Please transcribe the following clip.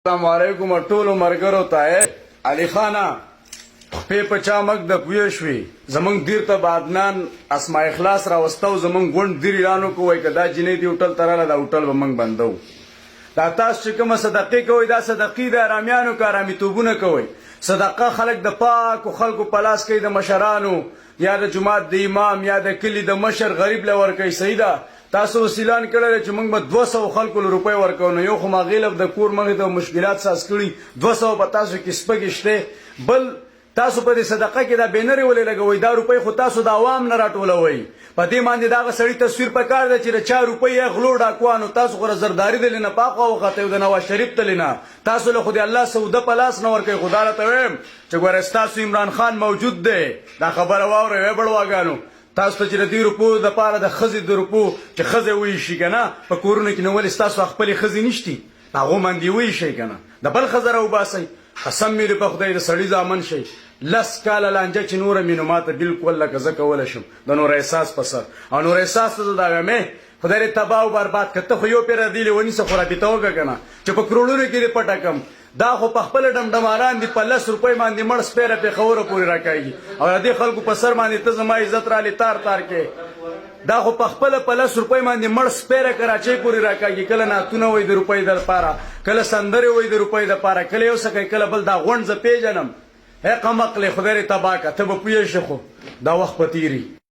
السلام علیکم ټولو مرګرو ته علي خانه په پچا مګ د پوی شوي زمنګ دیر ته بادنان اسماء اخلاص را وستو زمنګ ګوند دیر اعلان کوی کدا جنې دی هوټل تراله دا هوټل ومنګ بندو دا تاسو چې کوم صدقې کوي دا صدقې د ارامیانو کارامي توبونه کوي صدقه خلق د پاک او خلکو پلاس کوي د مشرانو یا د جماعت د امام یا د کلی د مشر غریب لور کوي سیدا تاسو وسیلان کړل چې موږ به 200 خلکو روپۍ ورکو نو یو خو ما غیلب د کور مغه د مشکلات ساس کړی 200 په تاسو کې سپګشته بل تاسو په دې صدقه کې دا بینر ولې لګوي دا روپۍ خو تاسو د عوام نه راټولوي په دې باندې دا غسړی تصویر پکار دی چې 4 روپۍ غلو ډاکوانو تاسو غره زرداری دل نه پاخو وخته د نواز شریف تل نه تاسو له خدای الله سوده پلاس نه ورکه خدا ته ویم چې ګور تاسو عمران خان موجود دی دا خبره واوري وې بړواګانو تاسو ته چې د روپو د پاره د خزي د روپو چې خزه وی شي کنه په کورونه کې نو ول تاسو خپل خزي نشتی هغه باندې وی شي کنه د بل خزره وباسي قسم مې په خدای د سړی ځامن شي لس کال لانجه چې نور مینو ماته بالکل لکه زکه ول شم د نور احساس پسر او نور احساس ته دا مې خدای تباہ او برباد کته خو یو پیر دی ونی څه خورا دي توګه کنه چې په کروڑونو کې پټکم دا خو په خپل ډمډماران دی په 10 روپۍ باندې مړ سپیره په خوره پوری راکایي او دې خلکو په سر باندې ته زما عزت را لې تار تار کې دا خو په خپل په 10 روپۍ باندې مړ سپیره کراچۍ پوری راکایي کله ناتونه وای د روپۍ در پاره کله سندره وای د روپۍ در پاره کله یو څه کله بل دا غونډ ز پیژنم هه قمقله خدای تباکه ته په پوی شخو دا وخت پتیری